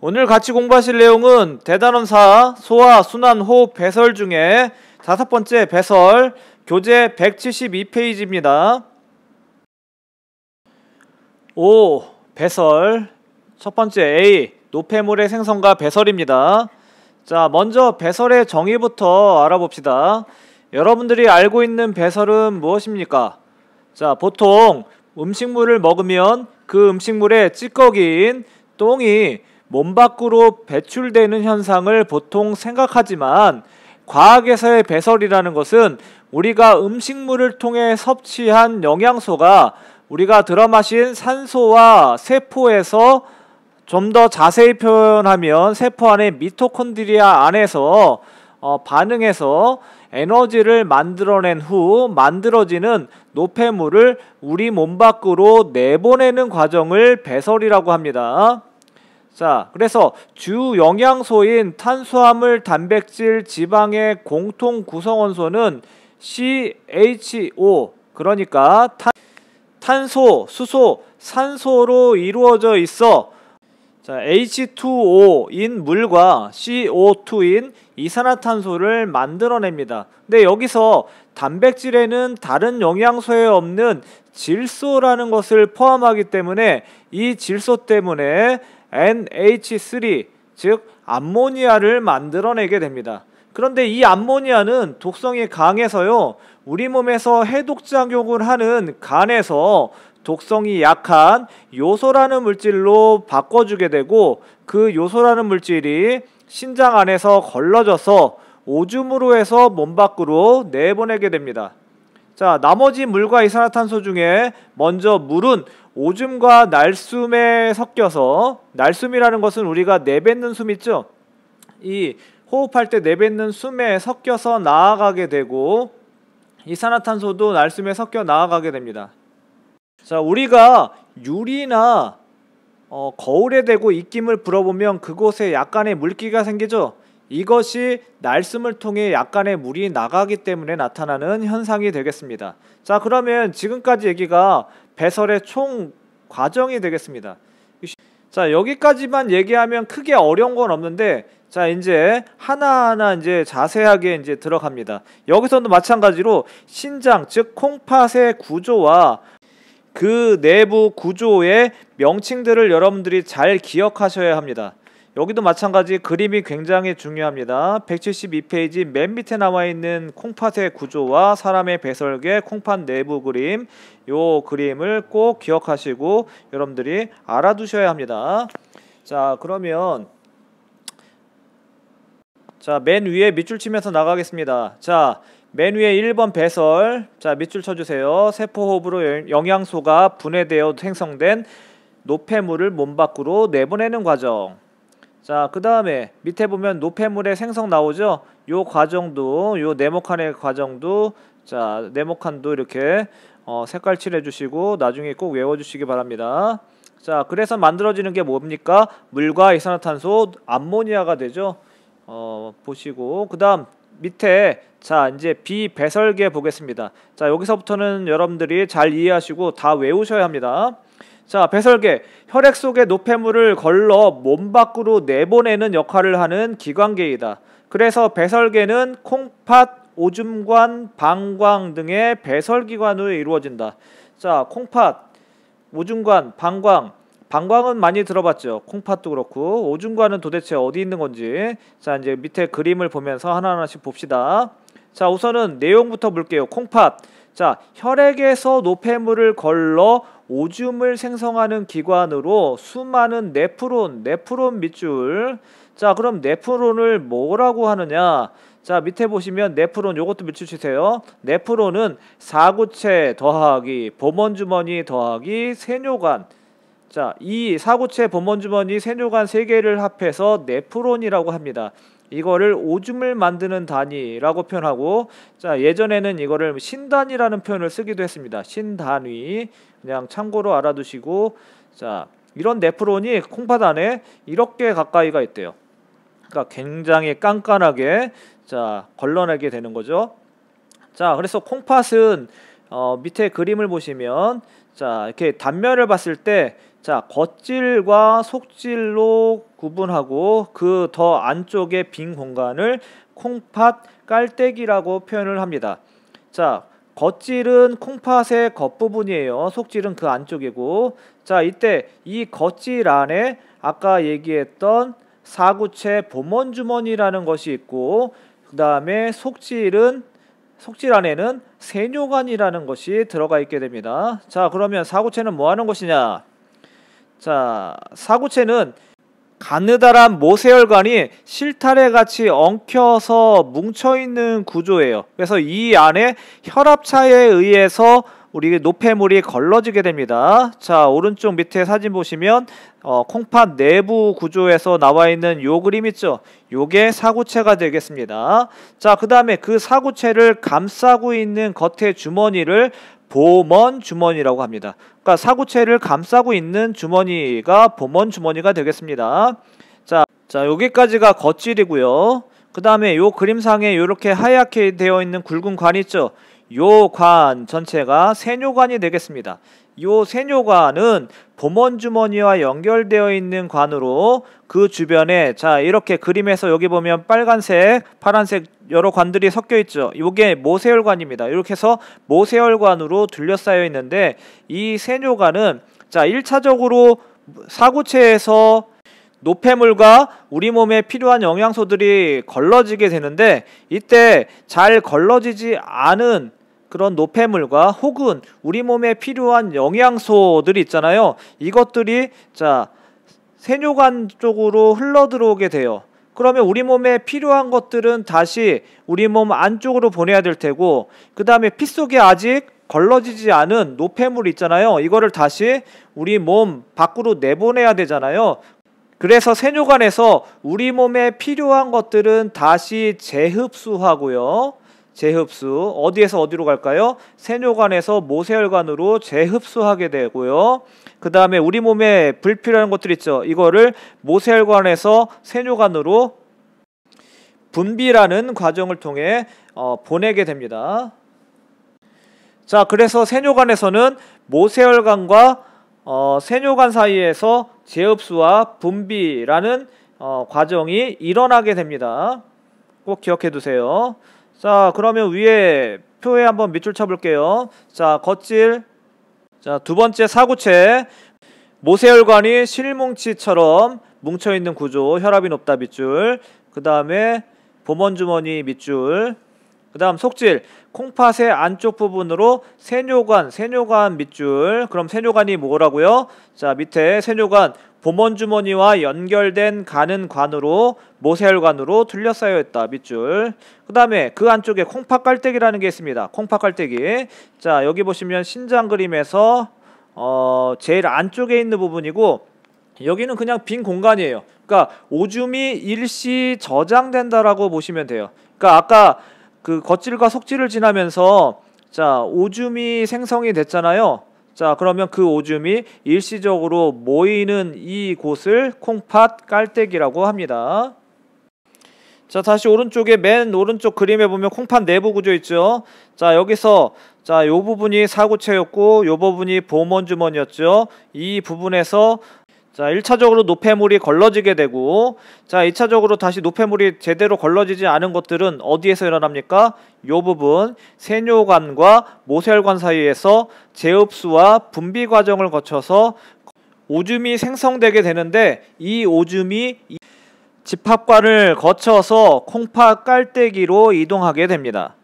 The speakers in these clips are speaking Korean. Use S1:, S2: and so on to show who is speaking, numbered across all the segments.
S1: 오늘 같이 공부하실 내용은 대단원사, 소화, 순환, 호흡, 배설 중에 5번째 배설, 교재 172페이지입니다. 5. 배설. 첫 번째 A. 노폐물의 생성과 배설입니다. 자, 먼저 배설의 정의부터 알아봅시다. 여러분들이 알고 있는 배설은 무엇입니까? 자, 보통 음식물을 먹으면 그 음식물의 찌꺼기인 똥이 몸 밖으로 배출되는 현상을 보통 생각하지만 과학에서의 배설이라는 것은 우리가 음식물을 통해 섭취한 영양소가 우리가 들어 마신 산소와 세포에서 좀 더 자세히 표현하면 세포 안에 미토콘드리아 안에서 반응해서 에너지를 만들어낸 후 만들어지는 노폐물을 우리 몸 밖으로 내보내는 과정을 배설이라고 합니다. 자, 그래서 주 영양소인 탄수화물, 단백질, 지방의 공통 구성원소는 CHO, 그러니까 탄소, 수소, 산소로 이루어져 있어. 자, H2O인 물과 CO2인 이산화탄소를 만들어냅니다. 근데 여기서 단백질에는 다른 영양소에 없는 질소라는 것을 포함하기 때문에 이 질소 때문에 NH3, 즉 암모니아를 만들어내게 됩니다. 그런데 이 암모니아는 독성이 강해서요, 우리 몸에서 해독작용을 하는 간에서 독성이 약한 요소라는 물질로 바꿔주게 되고, 그 요소라는 물질이 신장 안에서 걸러져서 오줌으로 해서 몸 밖으로 내보내게 됩니다. 자, 나머지 물과 이산화탄소 중에 먼저 물은 오줌과 날숨에 섞여서, 날숨이라는 것은 우리가 내뱉는 숨 있죠? 이 호흡할 때 내뱉는 숨에 섞여서 나아가게 되고, 이산화탄소도 날숨에 섞여 나아가게 됩니다. 자, 우리가 유리나 거울에 대고 입김을 불어보면 그곳에 약간의 물기가 생기죠? 이것이 날숨을 통해 약간의 물이 나가기 때문에 나타나는 현상이 되겠습니다. 자, 그러면 지금까지 얘기가 배설의 총 과정이 되겠습니다. 자, 여기까지만 얘기하면 크게 어려운 건 없는데, 자, 이제 하나하나 이제 자세하게 이제 들어갑니다. 여기서도 마찬가지로 신장, 즉 콩팥의 구조와 그 내부 구조의 명칭들을 여러분들이 잘 기억하셔야 합니다. 여기도 마찬가지 그림이 굉장히 중요합니다. 172페이지 맨 밑에 나와 있는 콩팥의 구조와 사람의 배설계 콩팥 내부 그림, 요 그림을 꼭 기억하시고 여러분들이 알아두셔야 합니다. 자, 그러면 자, 맨 위에 밑줄 치면서 나가겠습니다. 자, 맨 위에 1번 배설. 자, 밑줄 쳐주세요. 세포호흡으로 영양소가 분해되어 생성된 노폐물을 몸 밖으로 내보내는 과정. 자, 그 다음에 밑에 보면 노폐물의 생성 나오죠? 요 과정도, 요 네모칸의 과정도, 자, 네모칸도 이렇게 색깔 칠해 주시고 나중에 꼭 외워 주시기 바랍니다. 자, 그래서 만들어지는 게 뭡니까? 물과 이산화탄소, 암모니아가 되죠? 보시고, 그 다음 밑에 자, 이제 비배설계 보겠습니다. 자, 여기서부터는 여러분들이 잘 이해하시고 다 외우셔야 합니다. 자, 배설계, 혈액 속에 노폐물을 걸러 몸 밖으로 내보내는 역할을 하는 기관계이다. 그래서 배설계는 콩팥, 오줌관, 방광 등의 배설기관으로 이루어진다. 자, 콩팥, 오줌관, 방광. 방광은 많이 들어봤죠. 콩팥도 그렇고. 오줌관은 도대체 어디 있는 건지. 자, 이제 밑에 그림을 보면서 하나하나씩 봅시다. 자, 우선은 내용부터 볼게요. 콩팥. 자, 혈액에서 노폐물을 걸러 오줌을 생성하는 기관으로 수많은 네프론 밑줄. 자, 그럼 네프론을 뭐라고 하느냐? 자, 밑에 보시면 네프론, 요것도 밑줄 치세요. 네프론은 사구체 더하기 보먼주머니 더하기 세뇨관. 자, 이 사구체, 보먼주머니, 세뇨관 3개를 합해서 네프론이라고 합니다. 이거를 오줌을 만드는 단위라고 표현하고, 자, 예전에는 이거를 신단위라는 표현을 쓰기도 했습니다. 신단위. 그냥 참고로 알아두시고, 자, 이런 네프론이 콩팥 안에 이렇게 가까이가 있대요. 그러니까 굉장히 깐깐하게 자, 걸러내게 되는 거죠. 자, 그래서 콩팥은 밑에 그림을 보시면 자, 이렇게 단면을 봤을 때 자, 겉질과 속질로 구분하고 그 더 안쪽의 빈 공간을 콩팥 깔때기라고 표현을 합니다. 자, 겉질은 콩팥의 겉부분이에요. 속질은 그 안쪽이고, 자, 이때 이 겉질 안에 아까 얘기했던 사구체 보먼주머니라는 것이 있고, 그 다음에 속질 안에는 세뇨관이라는 것이 들어가 있게 됩니다. 자, 그러면 사구체는 뭐 하는 것이냐? 자, 사구체는 가느다란 모세혈관이 실타래 같이 엉켜서 뭉쳐있는 구조예요. 그래서 이 안에 혈압차에 의해서 우리 노폐물이 걸러지게 됩니다. 자, 오른쪽 밑에 사진 보시면 콩팥 내부 구조에서 나와 있는 요 그림 있죠? 요게 사구체가 되겠습니다. 자, 그 다음에 그 사구체를 감싸고 있는 겉의 주머니를 보먼 주머니라고 합니다. 그러니까 사구체를 감싸고 있는 주머니가 보먼 주머니가 되겠습니다. 자, 여기까지가 겉질이고요. 그 다음에 요 그림상에 이렇게 하얗게 되어 있는 굵은 관 있죠? 요 관 전체가 세뇨관이 되겠습니다. 요 세뇨관은 보먼 주머니와 연결되어 있는 관으로 그 주변에, 자, 이렇게 그림에서 여기 보면 빨간색, 파란색 여러 관들이 섞여 있죠. 요게 모세혈관입니다. 이렇게 해서 모세혈관으로 둘러싸여 있는데, 이 세뇨관은, 자, 1차적으로 사구체에서 노폐물과 우리 몸에 필요한 영양소들이 걸러지게 되는데, 이때 잘 걸러지지 않은 그런 노폐물과 혹은 우리 몸에 필요한 영양소들이 있잖아요. 이것들이, 자, 세뇨관 쪽으로 흘러 들어오게 돼요. 그러면 우리 몸에 필요한 것들은 다시 우리 몸 안쪽으로 보내야 될 테고, 그 다음에 피 속에 아직 걸러지지 않은 노폐물 있잖아요. 이거를 다시 우리 몸 밖으로 내보내야 되잖아요. 그래서 세뇨관에서 우리 몸에 필요한 것들은 다시 재흡수하고요. 재흡수, 어디에서 어디로 갈까요? 세뇨관에서 모세혈관으로 재흡수하게 되고요. 그 다음에 우리 몸에 불필요한 것들 있죠. 이거를 모세혈관에서 세뇨관으로 분비라는 과정을 통해 보내게 됩니다. 자, 그래서 세뇨관에서는 모세혈관과 세뇨관 사이에서 재흡수와 분비라는 과정이 일어나게 됩니다. 꼭 기억해 두세요. 자, 그러면 위에 표에 한번 밑줄 쳐볼게요. 자, 겉질. 자, 두 번째 사구체. 모세혈관이 실뭉치처럼 뭉쳐있는 구조. 혈압이 높다 밑줄. 그 다음에 보먼주머니 밑줄. 그 다음 속질. 콩팥의 안쪽 부분으로 세뇨관 밑줄. 그럼 세뇨관이 뭐라고요? 자, 밑에 세뇨관 보먼주머니와 연결된 가는 관으로 모세혈관으로 둘러싸여 있다 밑줄. 그 다음에 그 안쪽에 콩팥 깔때기라는 게 있습니다. 콩팥 깔때기. 자, 여기 보시면 신장 그림에서 제일 안쪽에 있는 부분이고, 여기는 그냥 빈 공간이에요. 그러니까 오줌이 일시 저장된다라고 보시면 돼요. 그러니까 아까 그 겉질과 속질을 지나면서, 자, 오줌이 생성이 됐잖아요. 자, 그러면 그 오줌이 일시적으로 모이는 이곳을 콩팥 깔때기라고 합니다. 자, 다시 오른쪽에 맨 오른쪽 그림에 보면 콩팥 내부 구조 있죠. 자, 여기서, 자, 요 부분이 사구체였고 요 부분이 보먼주머니였죠. 이 부분에서, 자, 1차적으로 노폐물이 걸러지게 되고, 자, 2차적으로 다시 노폐물이 제대로 걸러지지 않은 것들은 어디에서 일어납니까? 요 부분 세뇨관과 모세혈관 사이에서 재흡수와 분비 과정을 거쳐서 오줌이 생성되게 되는데, 이 오줌이 집합관을 거쳐서 콩팥 깔때기로 이동하게 됩니다.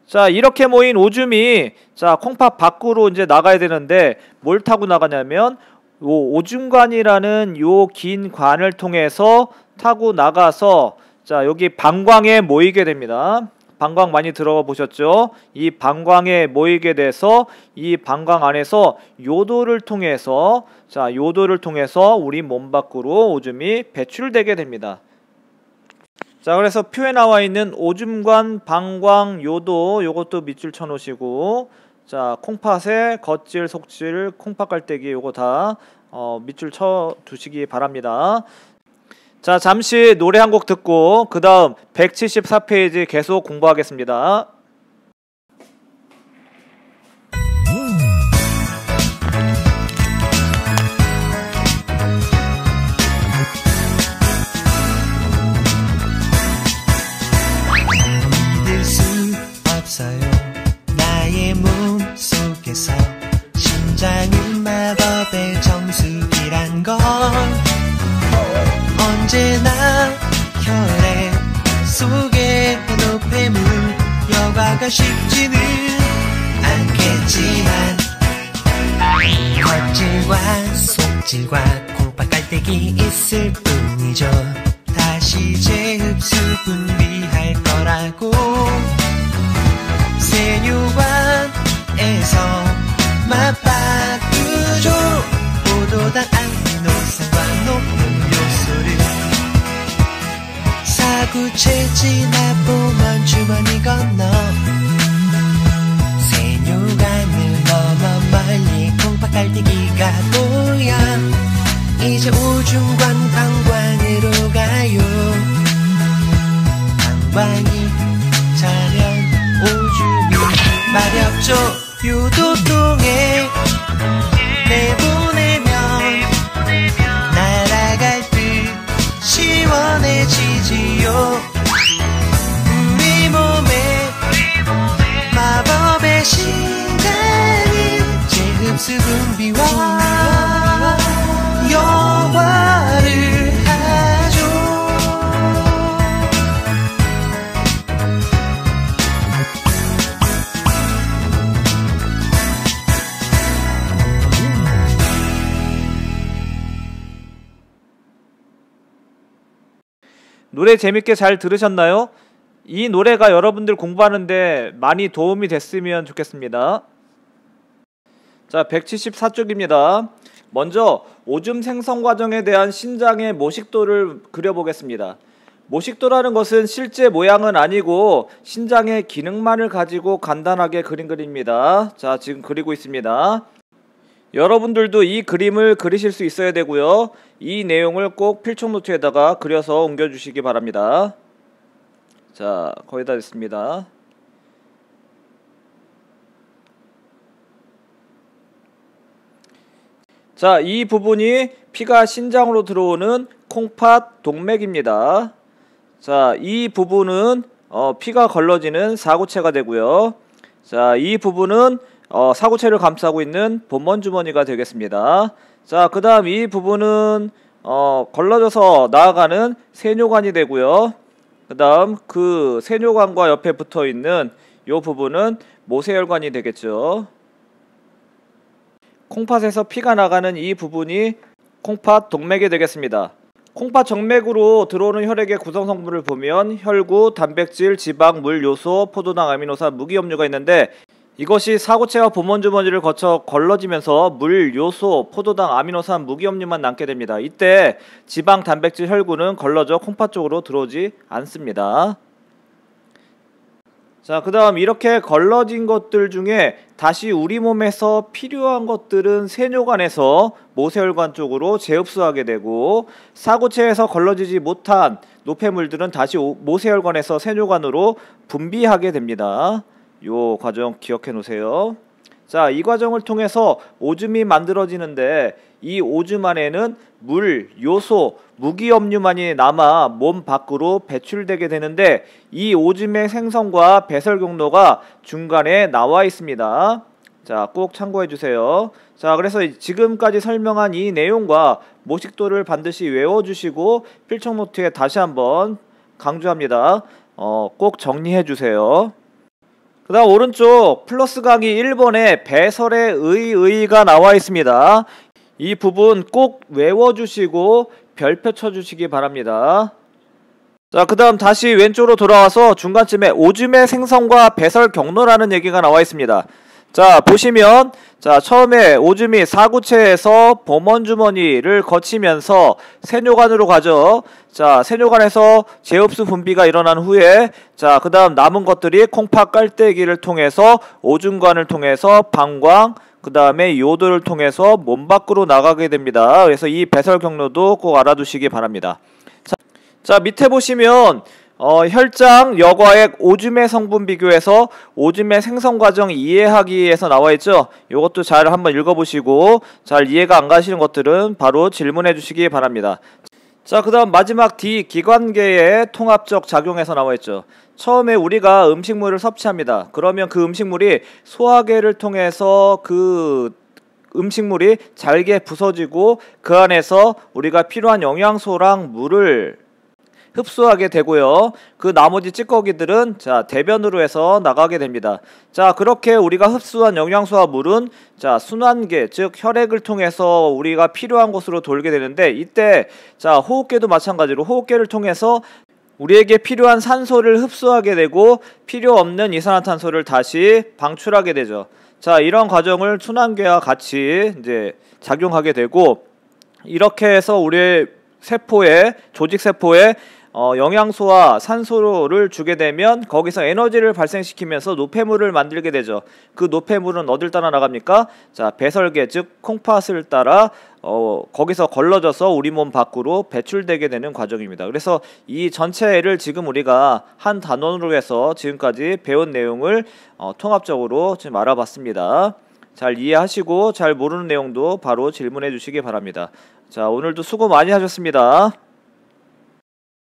S1: 자, 이렇게 모인 오줌이, 자, 콩팥 밖으로 이제 나가야 되는데 뭘 타고 나가냐면 요 오줌관이라는 요 긴 관을 통해서 타고 나가서, 자, 여기 방광에 모이게 됩니다. 방광 많이 들어가 보셨죠? 이 방광에 모이게 돼서 이 방광 안에서 요도를 통해서, 자, 요도를 통해서 우리 몸 밖으로 오줌이 배출되게 됩니다. 자, 그래서 표에 나와 있는 오줌관, 방광, 요도, 요것도 밑줄 쳐 놓으시고, 자, 콩팥의 겉질, 속질, 콩팥 깔때기 요거 다 밑줄 쳐 두시기 바랍니다. 자, 잠시 노래 한 곡 듣고 그 다음 174페이지 계속 공부하겠습니다.
S2: 속의 노폐물 여과가 쉽지는 않겠지만 겉질과 속질과 콩팥 깔때기 있을 뿐이죠. 다시 재흡수 분비할 거라고 세뇨관에서 맞바꾸죠. 포도당 아미노산과 높은 요소를 사구체 진화보만 주머니 건너 세뇨관을 넘어 멀리 콩팥 깔때기가 보여 이제 오줌관 방광으로 가요. 방광이 차면 오줌이 마렵죠. 요도통에 내보내면 날아갈 듯 시원해지지요. 우리 몸에 마법의 시간이 재흡수 분비와 여과를 하죠.
S1: 노래 재밌게 잘 들으셨나요? 이 노래가 여러분들 공부하는데 많이 도움이 됐으면 좋겠습니다. 자, 174쪽입니다. 먼저 오줌 생성 과정에 대한 신장의 모식도를 그려보겠습니다. 모식도라는 것은 실제 모양은 아니고 신장의 기능만을 가지고 간단하게 그린 그림입니다. 자, 지금 그리고 있습니다. 여러분들도 이 그림을 그리실 수 있어야 되고요. 이 내용을 꼭 필통 노트에다가 그려서 옮겨주시기 바랍니다. 자, 거의 다 됐습니다. 자, 이 부분이 피가 신장으로 들어오는 콩팥 동맥입니다. 자, 이 부분은 피가 걸러지는 사구체가 되고요. 자, 이 부분은 사구체를 감싸고 있는 본먼주머니가 되겠습니다. 자, 그 다음 이 부분은 걸러져서 나아가는 세뇨관이 되고요. 그 다음 그 세뇨관과 옆에 붙어있는 이 부분은 모세혈관이 되겠죠. 콩팥에서 피가 나가는 이 부분이 콩팥 동맥이 되겠습니다. 콩팥 정맥으로 들어오는 혈액의 구성 성분을 보면 혈구, 단백질, 지방, 물, 요소, 포도당, 아미노산, 무기염료가 있는데 이것이 사구체와 본먼주머니를 거쳐 걸러지면서 물, 요소, 포도당, 아미노산, 무기염료만 남게 됩니다. 이때 지방, 단백질, 혈구는 걸러져 콩팥 쪽으로 들어오지 않습니다. 자, 그 다음 이렇게 걸러진 것들 중에 다시 우리 몸에서 필요한 것들은 세뇨관에서 모세혈관 쪽으로 재흡수하게 되고 사구체에서 걸러지지 못한 노폐물들은 다시 모세혈관에서 세뇨관으로 분비하게 됩니다. 요 과정 기억해 놓으세요. 자, 이 과정을 통해서 오줌이 만들어지는데 이 오줌 안에는 물, 요소, 무기염류만이 남아 몸 밖으로 배출되게 되는데 이 오줌의 생성과 배설 경로가 중간에 나와 있습니다. 자, 꼭 참고해 주세요. 자, 그래서 지금까지 설명한 이 내용과 모식도를 반드시 외워주시고 필청노트에 다시 한번 강조합니다. 꼭 정리해 주세요. 그 다음 오른쪽 플러스 강의 1번에 배설의 의가 나와 있습니다. 이 부분 꼭 외워주시고 별표 쳐주시기 바랍니다. 자, 그 다음 다시 왼쪽으로 돌아와서 중간쯤에 오줌의 생성과 배설 경로라는 얘기가 나와 있습니다. 자, 보시면 자, 처음에 오줌이 사구체에서 본먼주머니를 거치면서 세뇨관으로 가죠. 자, 세뇨관에서 재흡수 분비가 일어난 후에 자, 그 다음 남은 것들이 콩팥 깔때기를 통해서 오줌관을 통해서 방광, 그 다음에 요도를 통해서 몸 밖으로 나가게 됩니다. 그래서 이 배설 경로도 꼭 알아두시기 바랍니다. 자, 밑에 보시면 혈장, 여과액, 오줌의 성분 비교해서 오줌의 생성 과정 이해하기 위해서 나와 있죠. 이것도 잘 한번 읽어보시고 잘 이해가 안 가시는 것들은 바로 질문해 주시기 바랍니다. 자, 그 다음 마지막 D, 기관계의 통합적 작용에서 나와 있죠. 처음에 우리가 음식물을 섭취합니다. 그러면 그 음식물이 소화계를 통해서 그 음식물이 잘게 부서지고 그 안에서 우리가 필요한 영양소랑 물을 흡수하게 되고요. 그 나머지 찌꺼기들은 자 대변으로 해서 나가게 됩니다. 자 그렇게 우리가 흡수한 영양소와 물은 자 순환계 즉 혈액을 통해서 우리가 필요한 곳으로 돌게 되는데 이때 자 호흡계도 마찬가지로 호흡계를 통해서 우리에게 필요한 산소를 흡수하게 되고 필요 없는 이산화탄소를 다시 방출하게 되죠. 자 이런 과정을 순환계와 같이 이제 작용하게 되고 이렇게 해서 우리의 세포에 조직 세포에 영양소와 산소를 주게 되면 거기서 에너지를 발생시키면서 노폐물을 만들게 되죠. 그 노폐물은 어딜 따라 나갑니까? 자 배설계 즉 콩팥을 따라 거기서 걸러져서 우리 몸 밖으로 배출되게 되는 과정입니다. 그래서 이 전체를 지금 우리가 한 단원으로 해서 지금까지 배운 내용을 통합적으로 지금 알아봤습니다. 잘 이해하시고 잘 모르는 내용도 바로 질문해 주시기 바랍니다. 자 오늘도 수고 많이 하셨습니다.